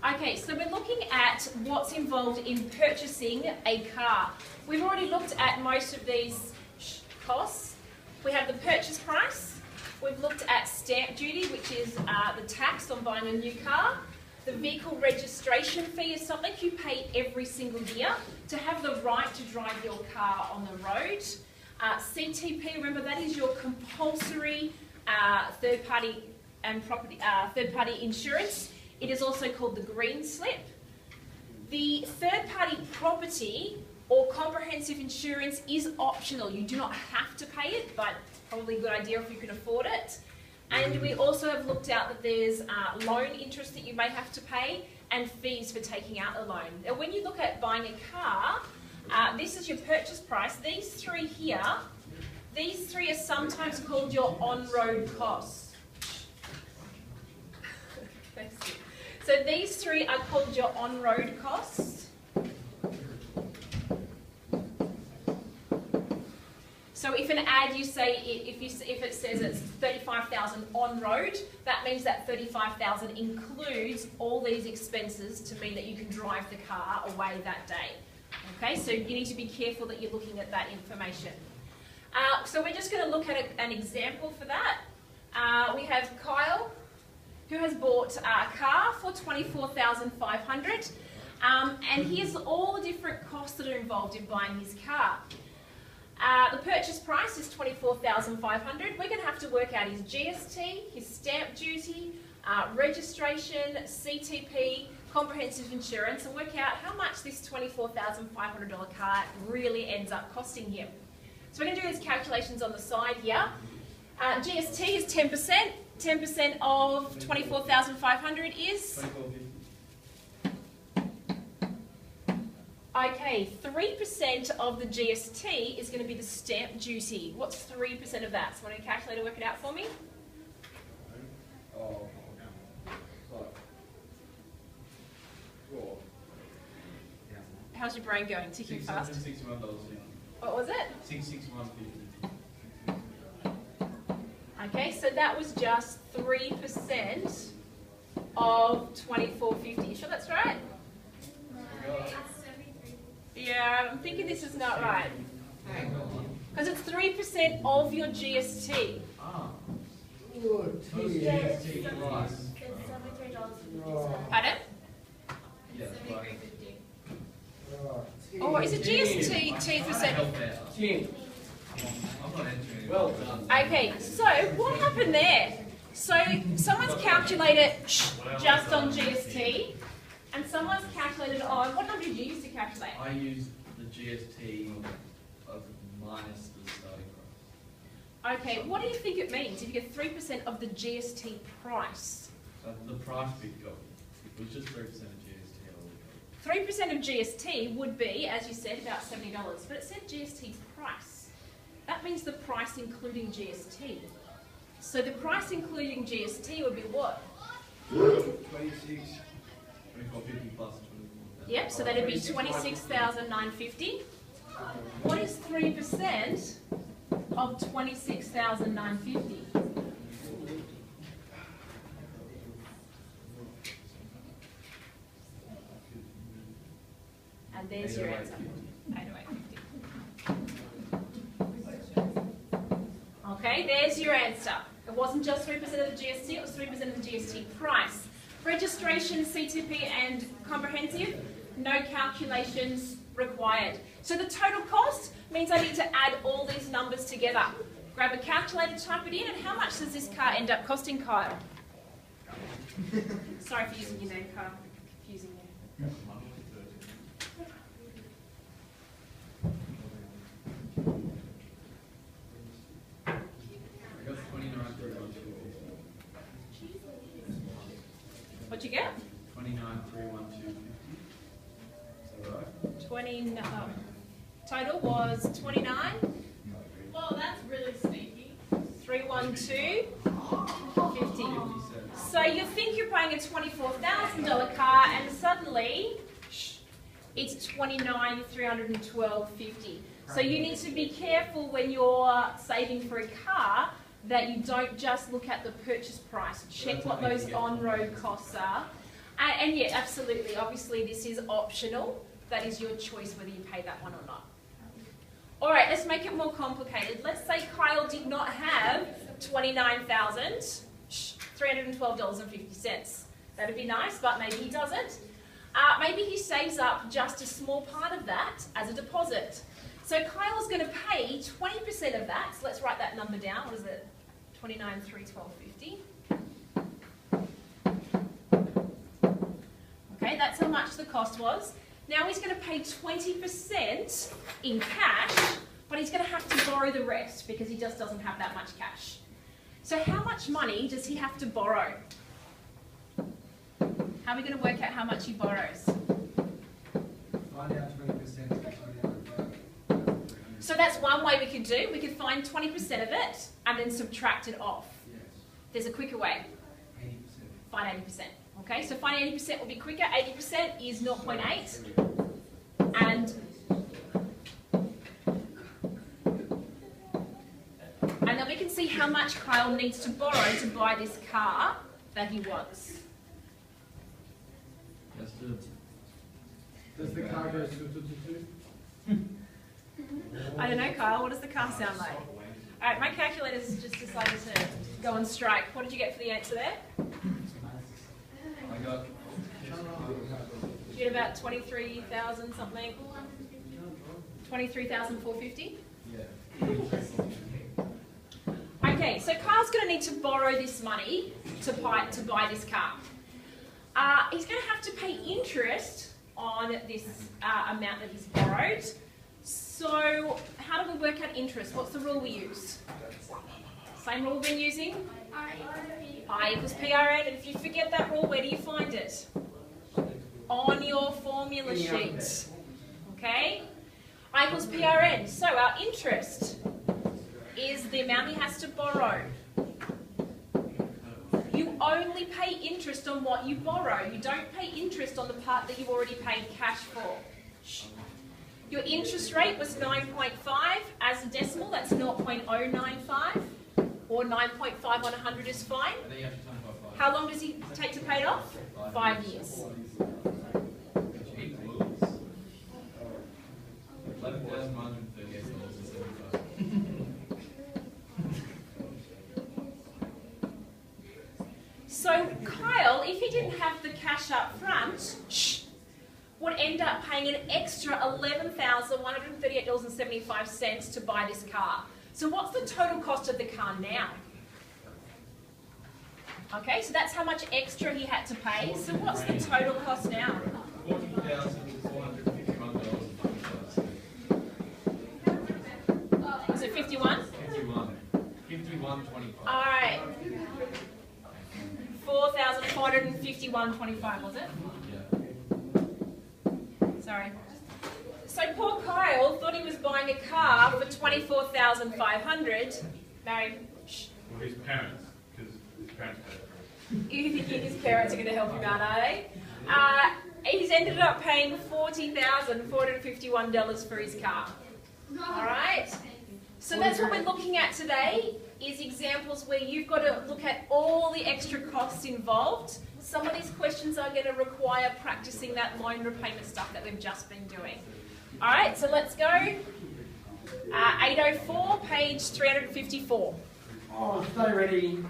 Okay, so we're looking at what's involved in purchasing a car. We've already looked at most of these costs. We have the purchase price. We've looked at stamp duty, which is the tax on buying a new car. The vehicle registration fee is something you pay every single year to have the right to drive your car on the road. CTP, remember, that is your compulsory third-party insurance. It is also called the green slip. The third-party property or comprehensive insurance is optional. You do not have to pay it, but it's probably a good idea if you can afford it. And we also have looked out that there's loan interest that you may have to pay and fees for taking out a loan. Now, when you look at buying a car, this is your purchase price. These three here, these three are sometimes called your on-road costs. Thanks. So these three are called your on-road costs. So if an ad, you say, if it says it's 35,000 on road, that means that 35,000 includes all these expenses to mean that you can drive the car away that day. Okay, so you need to be careful that you're looking at that information. So we're just going to look at an example for that. We have Kyle, who has bought a car for $24,500, and here's all the different costs that are involved in buying his car. The purchase price is $24,500. We're going to have to work out his GST, his stamp duty, registration, CTP, comprehensive insurance, and work out how much this $24,500 car really ends up costing him. So we're going to do these calculations on the side here. GST is 10%. 10% of 24,500 is? Okay, 3% of the GST is going to be the stamp duty. What's 3% of that? Someone in a calculator work it out for me? How's your brain going? Ticking fast? What was it? $661.50. Okay, so that was just 3% of $24.50. You sure that's right? Yeah, I'm thinking this is not right. Because it's 3% of your GST. GST plus. Pardon? Oh, is it GST 10%? Well done. Okay, so what happened there? So someone's calculated just on GST, and someone's calculated on, what number did you use to calculate? I used the GST of minus the starting price. Okay, what do you think it means if you get 3% of the GST price? So the price we got, it was just 3% of GST. 3% of GST would be, as you said, about $70, but it said GST price. That means the price including GST. So the price including GST would be what? 24.50 plus 24. Yep, so that'd be $26,950. What is 3% of $26,950? And there's your answer. 808.50. Okay, there's your answer. It wasn't just 3% of the GST, it was 3% of the GST price. Registration, CTP and comprehensive, no calculations required. So the total cost means I need to add all these numbers together. Grab a calculator, type it in, and how much does this car end up costing, Kyle? Sorry for using your name, Kyle. Confusing you. What'd you get? 29,312.50. Is that right? 29. Total was 29. Oh, that's really sneaky. 312.50. So you think you're paying a $24,000 car, and suddenly it's $29,312.50. So you need to be careful when you're saving for a car that you don't just look at the purchase price. Check what those on-road costs are. And yeah, absolutely. Obviously, this is optional. That is your choice whether you pay that one or not. All right, let's make it more complicated. Let's say Kyle did not have $29,312.50. That'd be nice, but maybe he doesn't. Maybe he saves up just a small part of that as a deposit. So Kyle's going to pay 20% of that. So let's write that number down. What is it? $29,312.50. Okay, that's how much the cost was. Now he's going to pay 20% in cash, but he's going to have to borrow the rest because he just doesn't have that much cash. So how much money does he have to borrow? How are we going to work out how much he borrows? Find out 20%. So that's one way we could do. We could find 20% of it and then subtract it off. Yes. There's a quicker way. 80%. Find 80%. Okay, so finding 80% will be quicker. 80% is 0.8. And then we can see how much Kyle needs to borrow to buy this car that he wants. Yes, do. Does the car go to? I don't know, Kyle, what does the car sound like? All right, my calculator's just decided to go on strike. What did you get for the answer there? I got. You get about 23,000 something. 23,450. Yeah. Okay, so Kyle's going to need to borrow this money to buy this car. He's going to have to pay interest on this amount that he's borrowed. So how do we work out interest? What's the rule we use? Same rule we've been using? I equals PRN. And if you forget that rule, where do you find it? On your formula sheet. Okay? I equals PRN. So our interest is the amount he has to borrow. You only pay interest on what you borrow. You don't pay interest on the part that you've already paid cash for. Your interest rate was 9.5 as a decimal. That's 0.095. Or 9.5 on 100 is fine. And then you have to times by 5. How long does he take to pay it off? 5 years. Which equals $11,138.75. So Kyle, if he didn't have the cash up front, would end up paying an extra $11,138.75 to buy this car. So what's the total cost of the car now? Okay, so that's how much extra he had to pay. So what's the total cost now? $40,451. Is it 51? 51.25. All right. 4,451.25, was it? Yeah. Sorry. So poor Kyle thought he was buying a car for $24,500. Barry, shh. Well, his parents, because his parents paid for it. You think his parents are going to help him out, are they? He's ended up paying $40,451 for his car. All right? So that's what we're looking at today, is examples where you've got to look at all the extra costs involved. Some of these questions are going to require practicing that loan repayment stuff that we've just been doing. All right, so let's go. 804, page 354. Oh, stay ready.